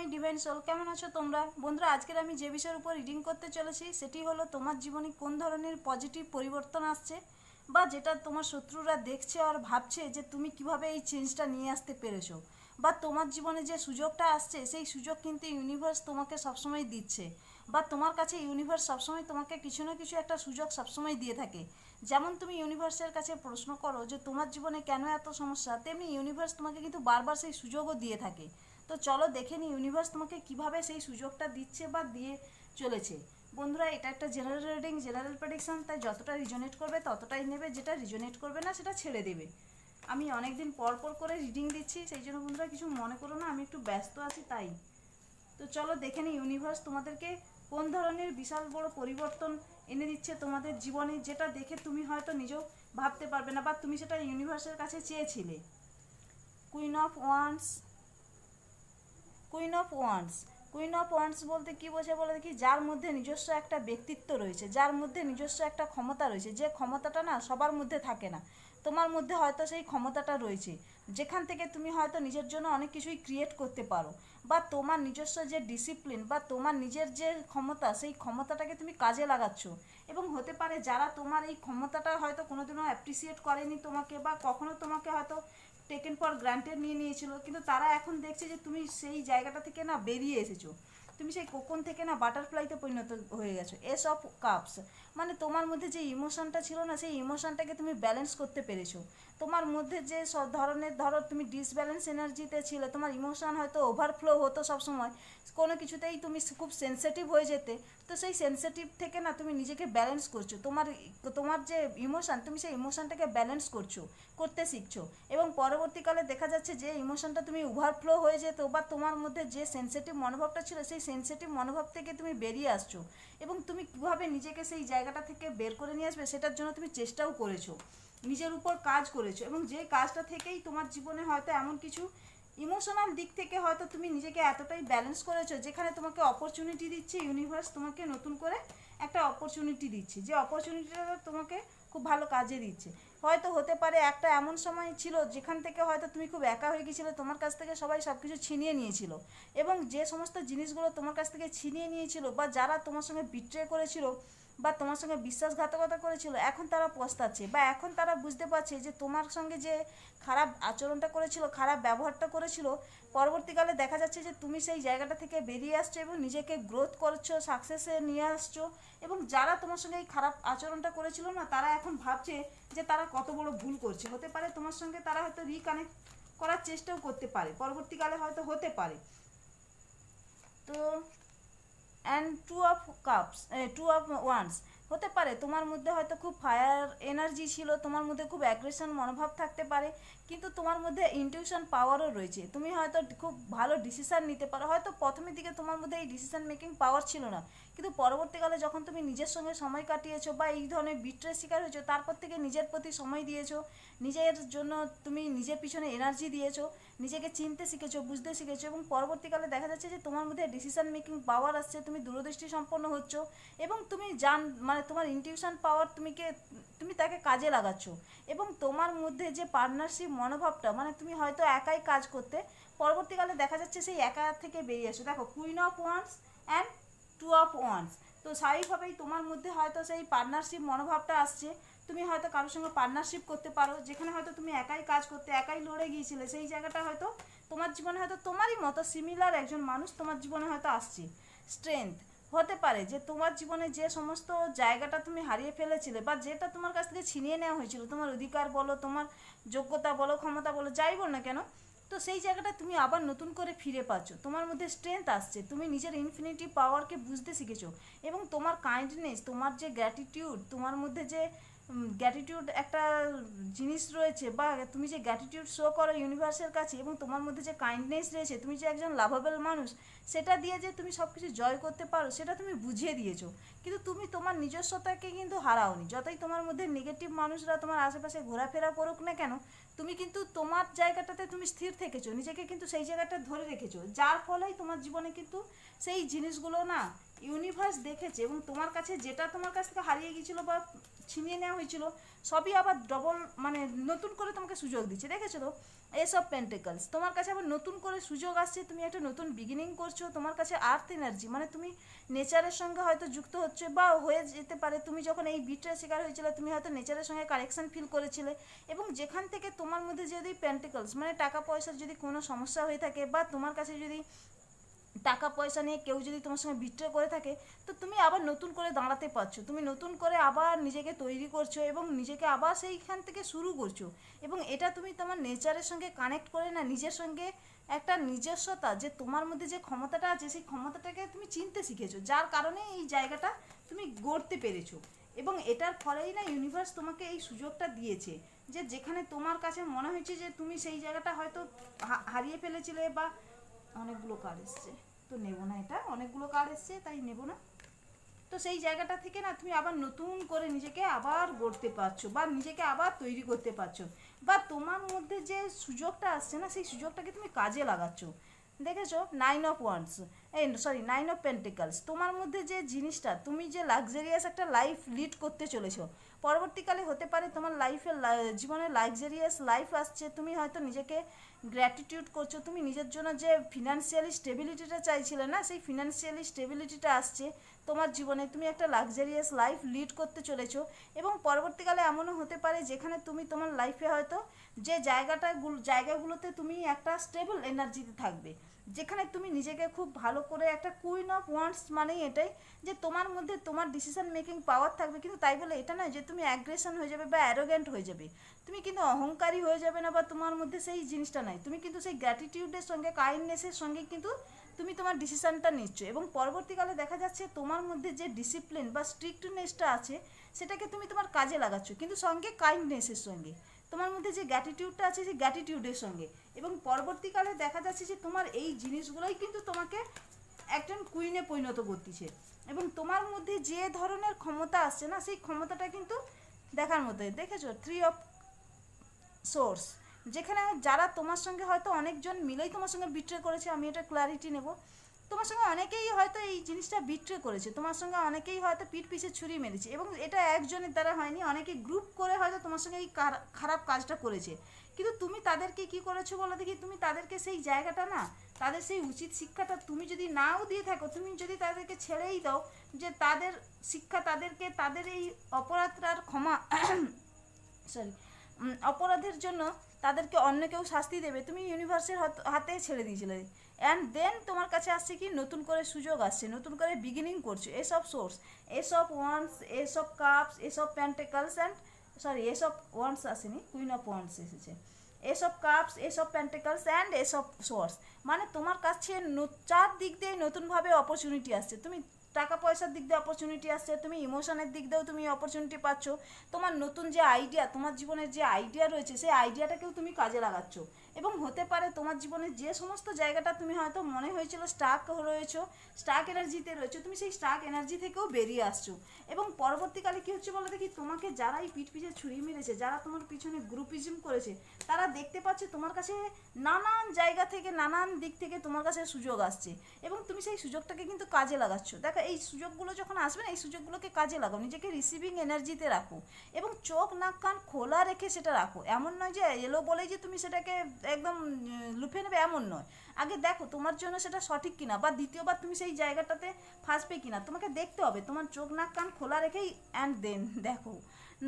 মাই divine soul, কেমন আছো তোমরা বন্ধুরা? আজকের আমি যে বিষয়ের উপর রিডিং করতে চলেছি সেটি হলো তোমার জীবনে কোন ধরনের পজিটিভ পরিবর্তন আসছে, বা যেটা তোমার শত্রুরা দেখছে আর ভাবছে যে তুমি কিভাবে এই চেঞ্জটা নিয়ে আসতে পেরেছো, বা তোমার জীবনে যে সুযোগটা আসছে সেই সুযোগ কিন্তু ইউনিভার্স তোমাকে সবসময় দিচ্ছে, বা তোমার কাছে ইউনিভার্স সবসময় তোমাকে কিছু না কিছু একটা সুযোগ সবসময় দিয়ে থাকে। যেমন তুমি ইউনিভার্সের কাছে প্রশ্ন করো যে তোমার জীবনে কেন এত সমস্যা, তেমনি ইউনিভার্স তোমাকে কিন্তু বারবার সেই সুযোগও দিয়ে থাকে। তো চলো দেখে নিই ইউনিভার্স তোমাকে কিভাবে সেই সুযোগটা দিচ্ছে বা দিয়ে চলেছে। বন্ধুরা, এটা একটা জেনারেল রিডিং, জেনারেল প্রেডিকশন, তাই যতটা রিজনেট করবে ততটাই নেবে, যেটা রিজনেট করবে না সেটা ছেড়ে দেবে। আমি অনেক দিন পর পর করে রিডিং দিচ্ছি, সেই জন্য বন্ধুরা কিছু মনে করো না, আমি একটু ব্যস্ত আছি তাই। তো চলো দেখে নিই ইউনিভার্স তোমাদেরকে কোন ধরনের বিশাল বড় পরিবর্তন এনে দিচ্ছে তোমাদের জীবনে, যেটা দেখে তুমি হয়তো নিজেও ভাবতে পারবে না, বা তুমি সেটা ইউনিভার্সের কাছে চেয়েছিলে। Queen of once, queen of once. Queen of once বলতে কী বোঝায় বলে দেখি? যার মধ্যে নিজস্ব একটা ব্যক্তিত্ব রয়েছে, যার মধ্যে নিজস্ব একটা ক্ষমতা রয়েছে, যে ক্ষমতাটা না সবার মধ্যে থাকে না, তোমার মধ্যে হয়তো সেই ক্ষমতাটা রয়েছে, যেখান থেকে তুমি হয়তো নিজের জন্য অনেক কিছুই ক্রিয়েট করতে পারো, বা তোমার নিজস্ব যে ডিসিপ্লিন বা তোমার নিজের যে ক্ষমতা, সেই ক্ষমতাটাকে তুমি কাজে লাগাচ্ছ। এবং হতে পারে যারা তোমার এই ক্ষমতাটা হয়তো কোনোদিনও অ্যাপ্রিসিয়েট করেনি তোমাকে, বা কখনো তোমাকে হয়তো টেকেন ফর গ্রান্টেড নিয়ে নিয়েছিল, কিন্তু তারা এখন দেখছে যে তুমি সেই জায়গাটা থেকে না বেরিয়ে এসেছো, তুমি সেই কোকন থেকে না বাটারফ্লাইতে পরিণত হয়ে গেছো। এস অফ কাপস মানে তোমার মধ্যে যে ইমোশনটা ছিল না, সেই ইমোশনটাকে তুমি ব্যালেন্স করতে পেরেছো। তোমার মধ্যে যে সব ধরনের, ধরো তুমি ডিসব্যালেন্স এনার্জিতে ছিলে, তোমার ইমোশন হয়তো ওভারফ্লো হতো সবসময়, কোনো কিছুতেই তুমি খুব সেন্সিটিভ হয়ে যেতে। তো সেই সেন্সিটিভ থেকে না তুমি নিজেকে ব্যালেন্স করছো, তোমার তোমার যে ইমোশন, তুমি সেই ইমোশনটাকে ব্যালেন্স করতে শিখছো। এবং পরবর্তীকালে দেখা যাচ্ছে যে ইমোশনটা তুমি ওভারফ্লো হয়ে যেত, বা তোমার মধ্যে যে সেন্সিটিভ মনোভাবটা ছিল, সেই সেন্সিটিভ মনোভাব থেকে তুমি বেরিয়ে আসছো। এবং তুমি কীভাবে নিজেকে সেই জায়গাটা থেকে বের করে নিয়ে আসবে সেটার জন্য তুমি চেষ্টাও করেছো, নিজের উপর কাজ করেছো। এবং যে কাজটা থেকেই তোমার জীবনে হয়তো এমন কিছু ইমোশনাল দিক থেকে হয়তো তুমি নিজেকে এতটাই ব্যালেন্স করেছো, যেখানে তোমাকে অপরচুনিটি দিচ্ছে ইউনিভার্স, তোমাকে নতুন করে একটা অপরচুনিটি দিচ্ছে, যে অপরচুনিটিটা তোমাকে খুব ভালো কাজে দিচ্ছে। হয়তো হতে পারে একটা এমন সময় ছিল যেখান থেকে হয়তো তুমি খুব একা হয়ে গিয়েছিলে, তোমার কাছ থেকে সবাই সব কিছু ছিনিয়ে নিয়েছিল, এবং যে সমস্ত জিনিসগুলো তোমার কাছ থেকে ছিনিয়ে নিয়েছিল, বা যারা তোমার সঙ্গে বিট্রে করেছিল বা তোমার সঙ্গে বিশ্বাসঘাতকতা করেছিল, এখন তারা পস্তাচ্ছে, বা এখন তারা বুঝতে পারছে যে তোমার সঙ্গে যে খারাপ আচরণটা করেছিল, খারাপ ব্যবহারটা করেছিল, পরবর্তীকালে দেখা যাচ্ছে যে তুমি সেই জায়গাটা থেকে বেরিয়ে আসছো এবং নিজেকে গ্রোথ করছো, সাকসেসে নিয়ে আসছো। এবং যারা তোমার সঙ্গে এই খারাপ আচরণটা করেছিল না, তারা এখন ভাবছে যে তারা কত বড় ভুল করছে। হতে পারে তোমার সঙ্গে তারা হয়তো রিকানেক্ট করার চেষ্টাও করতে পারে, পরবর্তীকালে হয়তো হতে পারে। তো and two of cups, two of wands, হতে পারে তোমার মধ্যে হয়তো খুব ফায়ার এনার্জি ছিল, তোমার মধ্যে খুব অ্যাগ্রেশন মনোভাব থাকতে পারে, কিন্তু তোমার মধ্যে ইনটিউশন পাওয়ারও রয়েছে, তুমি হয়তো খুব ভালো ডিসিশান নিতে পারো। হয়তো প্রথমের দিকে তোমার মধ্যে এই ডিসিশান মেকিং পাওয়ার ছিল না, কিন্তু পরবর্তীকালে যখন তুমি নিজের সঙ্গে সময় কাটিয়েছো বা এই ধরনের বিট্রের শিকার হয়েছো, তারপর থেকে নিজের প্রতি সময় দিয়েছো, নিজের জন্য তুমি নিজের পিছনে এনার্জি দিয়েছো, নিজেকে চিনতে শিখেছো, বুঝতে শিখেছো, এবং পরবর্তীকালে দেখা যাচ্ছে যে তোমার মধ্যে ডিসিশন মেকিং পাওয়ার আসছে, তুমি দূরদৃষ্টি সম্পন্ন হচ্ছ, এবং তুমি মানে তোমার ইনটিউশন পাওয়ার তুমি তাকে কাজে লাগাচ্ছ। এবং তোমার মধ্যে যে পার্টনারশিপ মনোভাবটা, মানে তুমি হয়তো একাই কাজ করতে, পরবর্তীকালে দেখা যাচ্ছে সেই একা থেকে বেরিয়ে আসো। দেখো, queen of wands and two of wands, তো স্বাভাবিকভাবেই তোমার মধ্যে হয়তো সেই পার্টনারশিপ মনোভাবটা আসছে। তুমি হয়তো কারোর সঙ্গে পার্টনারশিপ করতে পারো, যেখানে হয়তো তুমি একাই কাজ করতে, একাই লড়ে গিয়েছিলে, সেই জায়গাটা হয়তো তোমার জীবনে হয়তো তোমারই মতো সিমিলার একজন মানুষ তোমার জীবনে হয়তো আসছে। স্ট্রেংথ, হতে পারে যে তোমার জীবনে যে সমস্ত জায়গাটা তুমি হারিয়ে ফেলেছিলে, বা যেটা তোমার কাছ থেকে ছিনিয়ে নেওয়া হয়েছিল, তোমার অধিকার বলো, তোমার যোগ্যতা বলো, ক্ষমতা বলো, যাই বল না কেন, তো সেই জায়গাটা তুমি আবার নতুন করে ফিরে পাচ্ছ, তোমার মধ্যে স্ট্রেংথ আসছে, তুমি নিজের ইনফিনিটি পাওয়ারকে বুঝতে শিখেছো। এবং তোমার কাইন্ডনেস, তোমার যে গ্র্যাটিটিউড, তোমার মধ্যে যে গ্র্যাটিটিউড একটা জিনিস রয়েছে, বা তুমি যে গ্র্যাটিটিউড শো করো ইউনিভার্সের কাছে, এবং তোমার মধ্যে যে কাইন্ডনেস রয়েছে, তুমি যে একজন লাভেবল মানুষ, সেটা দিয়ে যে তুমি সব কিছু জয় করতে পারো সেটা তুমি বুঝিয়ে দিয়েছো। কিন্তু তুমি তোমার নিজস্বতাকে কিন্তু হারাওনি, যতই তোমার মধ্যে নেগেটিভ মানুষরা তোমার আশেপাশে ঘোরাফেরা করুক না কেন, তুমি কিন্তু তোমার জায়গাটাতে তুমি স্থির থেকেছো, নিজেকে কিন্তু সেই জায়গাটা ধরে রেখেছো, যার ফলেই তোমার জীবনে কিন্তু সেই জিনিসগুলো না ইউনিভার্স দেখেছে, এবং তোমার কাছে যেটা তোমার কাছ থেকে হারিয়ে গিয়েছিলো বা ছিনিয়ে নেওয়া হয়েছিল, সবই আবার ডবল মানে নতুন করে তোমাকে সুযোগ দিচ্ছে, দেখেছো তো? এস অফ পেন্টিকলস, তোমার কাছে আবার নতুন করে সুযোগ আসছে, তুমি একটা নতুন বিগিনিং করছো। তোমার কাছে আর্থ এনার্জি, মানে তুমি নেচারের সঙ্গে হয়তো যুক্ত হচ্ছে, বা হয়ে যেতে পারে তুমি যখন এই বিটটার শিকার হয়েছিলে তুমি হয়তো নেচারের সঙ্গে কানেকশন ফিল করেছিলে, এবং যেখান থেকে তোমার মধ্যে যদি পেন্টিকলস মানে টাকা পয়সার যদি কোনো সমস্যা হয়ে থাকে, বা তোমার কাছে যদি টাকা পয়সা নিয়ে কেউ যদি তোমার সঙ্গে বিট্রে করে থাকে, তো তুমি আবার নতুন করে দাঁড়াতে পারছো, তুমি নতুন করে আবার নিজেকে তৈরি করছো এবং নিজেকে আবার সেইখান থেকে শুরু করছো। এবং এটা তুমি তোমার নেচারের সঙ্গে কানেক্ট করে না, নিজের সঙ্গে একটা নিজস্বতা, যে তোমার মধ্যে যে ক্ষমতাটা আছে সেই ক্ষমতাটাকে তুমি চিনতে শিখেছো, যার কারণে এই জায়গাটা তুমি গড়তে পেরেছো। এবং এটার ফলেই না ইউনিভার্স তোমাকে এই সুযোগটা দিয়েছে, যে যেখানে তোমার কাছে মনে হয়েছে যে তুমি সেই জায়গাটা হয়তো হারিয়ে ফেলেছিলে, বা অনেকগুলো কার্ড এসছে, তো নেবো না, এটা অনেকগুলো কার্ড এসছে তাই নেবো না। তো সেই জায়গাটা থেকে না তুমি আবার নতুন করে নিজেকে আবার গড়তে পারছো, বা নিজেকে আবার তৈরি করতে পারছো, বা তোমার মধ্যে যে সুযোগটা আসছে না সেই সুযোগটাকে তুমি কাজে লাগাচ্ছ। দেখেছো 9 অফ ওয়ান্ডস, এই সরি 9 অফ পেন্টিকলস, তোমার মধ্যে যে জিনিসটা, তুমি যে লাক্সারিয়াস একটা লাইফ লিড করতে চলেছো, পরবর্তীকালে হতে পারে তোমার লাইফে জীবনে লাক্সারিয়াস লাইফ আসছে, তুমি হয়তো নিজেকে গ্র্যাটিটিউড করছো, তুমি নিজের জন্য যে ফিনান্সিয়ালি স্টেবিলিটিটা চাইছিলে না সেই ফিনান্সিয়ালি স্টেবিলিটিটা আসছে তোমার জীবনে, তুমি একটা লাক্সারিয়াস লাইফ লিড করতে চলেছো। এবং পরবর্তীকালে এমনও হতে পারে যেখানে তুমি তোমার লাইফে হয়তো যে জায়গাগুলোতে তুমি একটা স্টেবল এনার্জিতে থাকবে, যেখানে তুমি নিজেকে খুব ভালো করে একটা কুইন অফ ওয়ান্ডস মানেই এটাই, যে তোমার মধ্যে তোমার ডিসিশন মেকিং পাওয়ার থাকবে, কিন্তু তাই বলে এটা নয় যে তুমি অ্যাগ্রেশন হয়ে যাবে বা অ্যারোগ্যান্ট হয়ে যাবে, তুমি কিন্তু অহংকারী হয়ে যাবে না, বা তোমার মধ্যে সেই জিনিসটা নাই, তুমি কিন্তু সেই গ্র্যাটিটিউডের সঙ্গে কাইন্ডনেসের সঙ্গে কিন্তু তুমি তোমার ডিসিশানটা নিচ্ছ। এবং পরবর্তীকালে দেখা যাচ্ছে তোমার মধ্যে যে ডিসিপ্লিন বা স্ট্রিক্টনেসটা আছে সেটাকে তুমি তোমার কাজে লাগাচ্ছ, কিন্তু সঙ্গে কাইন্ডনেসের সঙ্গে, তোমার মধ্যে যে গ্র্যাটিটিউডটা আছে সেই গ্র্যাটিটিউডের সঙ্গে। এবং পরবর্তীকালে দেখা যাচ্ছে যে তোমার এই জিনিসগুলোই কিন্তু তোমাকে একজন কুইনে পরিণত করতেছে। এবং তোমার মধ্যে যে ধরনের ক্ষমতা আসছে না সেই ক্ষমতাটা কিন্তু দেখার মধ্যে, দেখেছো 3 অফ সোর্স, যেখানে যারা তোমার সঙ্গে হয়তো অনেকজন মিলেই তোমার সঙ্গে বিট্রে করেছে, আমি এটা ক্লারিটি নেব, তোমার সঙ্গে অনেকেই হয়তো এই জিনিসটা বিট্রে করেছে, তোমার সঙ্গে অনেকেই হয়তো পিঠ পিছে ছুরি মেরেছে, এবং এটা একজনের দ্বারা হয়নি, অনেকে গ্রুপ করে হয়তো তোমার সঙ্গে এই খারাপ কাজটা করেছে। কিন্তু তুমি তাদেরকে কি করেছো বলো দেখি, তুমি তাদেরকে সেই জায়গাটা না, তাদের সেই উচিত শিক্ষাটা তুমি যদি নাও দিয়ে থাকো, তুমি যদি তাদেরকে ছেড়েই দাও, যে তাদের শিক্ষা তাদেরকে তাদের এই অপরাধটার ক্ষমা সরি অপরাধের জন্য তাদেরকে অন্য কেউ শাস্তি দেবে, তুমি ইউনিভার্সের হাতে ছেড়ে দিয়েছিলে। অ্যান্ড দেন তোমার কাছে আসছে কি নতুন করে সুযোগ আসছে, নতুন করে বিগিনিং করছো। এসব সোর্স, এসব ওয়ান্স, এসব কাপস, এসব প্যান্টেকলস অ্যান্ড সরি এসব ওয়ান্স আসেনি, কুইন অফ ওয়ান্স এসেছে। এসব কাপস, এসব প্যান্টেকলস অ্যান্ড এসব সোর্স, মানে তোমার কাছে চার দিক দিয়ে নতুনভাবে অপরচুনিটি আসছে, তুমি টাকা পয়সার দিক দিয়ে অপরচুনিটি আসছে, তুমি ইমোশনের দিক দিয়েও তুমি অপরচুনিটি পাচ্ছ, তোমার নতুন যে আইডিয়া, তোমার জীবনের যে আইডিয়া রয়েছে সেই আইডিয়াটাকেও তুমি কাজে লাগাচ্ছ। এবং হতে পারে তোমার জীবনের যে সমস্ত জায়গাটা তুমি হয়তো মনে হয়েছিল স্টাক রয়েছো, স্টাক এনার্জিতে রয়েছো, তুমি সেই স্টাক এনার্জি থেকেও বেরিয়ে আসছো। এবং পরবর্তীকালে কী হচ্ছে বলো দেখি, তোমাকে যারাই পিঠ পিছে ছুরি মেরেছে, যারা তোমার পিছনে গ্রুপিজম করেছে, তারা দেখতে পাচ্ছে তোমার কাছে নানান জায়গা থেকে নানান দিক থেকে তোমার কাছে সুযোগ আসছে, এবং তুমি সেই সুযোগটাকে কিন্তু কাজে লাগাচ্ছ। দেখো এই সুযোগগুলো যখন আসবে না, এই সুযোগগুলোকে কাজে লাগাও, নিজেকে রিসিভিং এনার্জিতে রাখো, এবং চোখ নাক কান খোলা রেখে সেটা রাখো। এমন নয় যে এলো বলেই যে তুমি সেটাকে একদম লুফে নেবে, এমন নয়। আগে দেখো তোমার জন্য সেটা সঠিক কিনা, বা দ্বিতীয়বার তুমি সেই জায়গাটাতে ফাঁসবে কিনা, তোমাকে দেখতে হবে, তোমার চোখ নাক কান খোলা রেখেই। অ্যান্ড দেন দেখো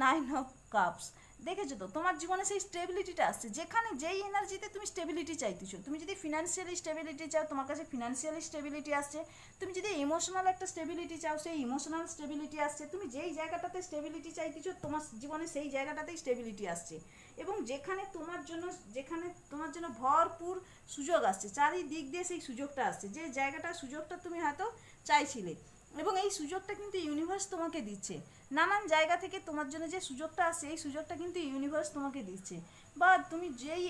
9 অফ কাপস, দেখেছো তো তোমার জীবনে সেই স্টেবিলিটিটা আসছে, যেখানে যেই এনার্জিতে তুমি স্টেবিলিটি চাইতেছো, তুমি যদি ফিনান্সিয়ালি স্টেবিলিটি চাও তোমার কাছে ফিনান্সিয়ালি স্টেবিলিটি আসছে, তুমি যদি ইমোশনাল একটা স্টেবিলিটি চাও সেই ইমোশনাল স্টেবিলিটি আসছে, তুমি যেই জায়গাটাতে স্টেবিলিটি চাইতেছো তোমার জীবনে সেই জায়গাটাতেই স্টেবিলিটি আসছে। এবং যেখানে তোমার জন্য ভরপুর সুযোগ আসছে, চারিদিক দিয়ে সেই সুযোগটা আসছে, যে সুযোগটা তুমি হয়তো চাইছিলে, এবং এই সুযোগটা কিন্তু ইউনিভার্স তোমাকে দিচ্ছে। নানান জায়গা থেকে তোমার জন্য যে সুযোগটা আসছে এই সুযোগটা কিন্তু ইউনিভার্স তোমাকে দিচ্ছে, বা তুমি যেই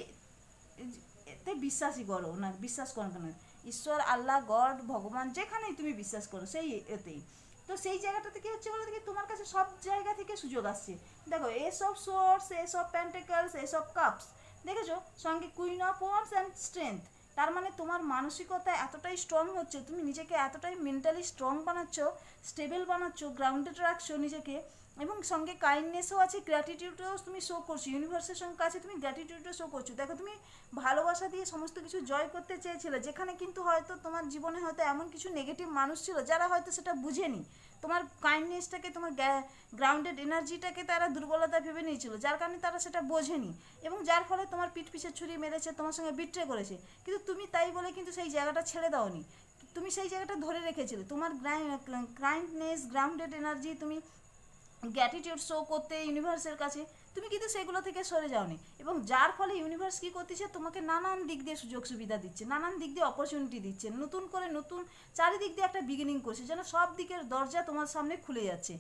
এতে বিশ্বাসই করো না, বিশ্বাস করো কেন, ঈশ্বর, আল্লাহ, গড, ভগবান, যেখানেই তুমি বিশ্বাস করো সেই এতেই, তো সেই জায়গাটাতে কি হচ্ছে বলো দেখি, তোমার কাছে সব জায়গা থেকে সুযোগ আসছে। দেখো এসব সোর্স, এসব প্যান্টেকলস, এসব কাপস, দেখেছো সঙ্গে queen of wands and strength, তার মানে তোমার মানসিকতা এতটাই স্ট্রং হচ্ছে, তুমি নিজেকে এতটাই মেন্টালি স্ট্রং বানাচ্ছ, স্টেবল বানাচ্ছ, গ্রাউন্ডেড রাখছো নিজেকে, এবং সঙ্গে কাইন্ডনেসও আছে, গ্র্যাটিটিউডও তুমি শো করছো, ইউনিভার্সের সঙ্গে কাছে তুমি গ্র্যাটিটিউডও শো করছো। দেখো তুমি ভালোবাসা দিয়ে সমস্ত কিছু জয় করতে চেয়েছিলে, যেখানে কিন্তু হয়তো তোমার জীবনে হয়তো এমন কিছু নেগেটিভ মানুষ ছিল যারা হয়তো সেটা বুঝেনি, তোমার কাইন্ডনেসটাকে, তোমার গ্রাউন্ডেড এনার্জিটাকে তারা দুর্বলতা ভেবে নিয়েছিল, যার কারণে তারা সেটা বোঝেনি এবং যার ফলে তোমার পিঠ পিছে ছুরি মেরেছে, তোমার সঙ্গে বিট্রে করেছে। কিন্তু তুমি তাই বলে কিন্তু সেই জায়গাটা ছেড়ে দাওনি, তুমি সেই জায়গাটা ধরে রেখেছিলে। তোমার কাইন্ডনেস, গ্রাউন্ডেড এনার্জি, তুমি গ্র্যাটিটিউড শো করতে ইউনিভার্সের কাছে, তুমি কিন্তু সেগুলো থেকে সরে যাওনি। এবং যার ফলে ইউনিভার্স কী করতেছে, তোমাকে নানান দিক দিয়ে সুযোগ সুবিধা দিচ্ছে, নানান দিক দিয়ে অপরচুনিটি দিচ্ছে, নতুন করে নতুন চারিদিক দিয়ে একটা বিগিনিং করছে, যেন সব দিকের দরজা তোমার সামনে খুলে যাচ্ছে।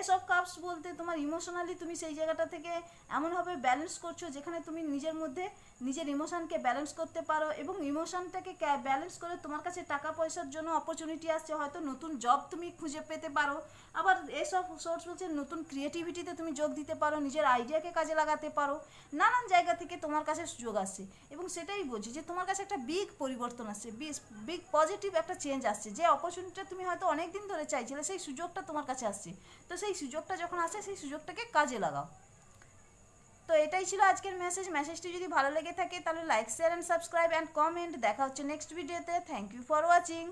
এসব কাপস বলতে তোমার ইমোশনালি তুমি সেই জায়গাটা থেকে এমনভাবে ব্যালেন্স করছো যেখানে তুমি নিজের মধ্যে নিজের ইমোশনকে ব্যালেন্স করতে পারো, এবং ইমোশনটাকে ব্যালেন্স করে তোমার কাছে টাকা পয়সার জন্য অপরচুনিটি আসছে, হয়তো নতুন জব তুমি খুঁজে পেতে পারো। আবার এসব সোর্স বলছে নতুন ক্রিয়েটিভিটিতে তুমি যোগ দিতে পারো, নিজের আইডিয়াকে কাজে লাগাতে পারো, নানান জায়গা থেকে তোমার কাছে সুযোগ আসছে। এবং সেটাই বলছি যে তোমার কাছে একটা বিগ পরিবর্তন আসছে, বিগ পজিটিভ একটা চেঞ্জ আসছে, যে অপরচুনিটিটা তুমি হয়তো অনেক দিন ধরে চাইছিলে, সেই সুযোগটা তোমার কাছে আসছে। তো সেই সুযোগটা যখন আসে, সেই সুযোগটাকে কাজে লাগাও। তো এটাই ছিল আজকের মেসেজটি যদি ভালো লেগে থাকে তাহলে like, share and subscribe and comment. দেখা হচ্ছে নেক্সট ভিডিওতে। Thank you for watching.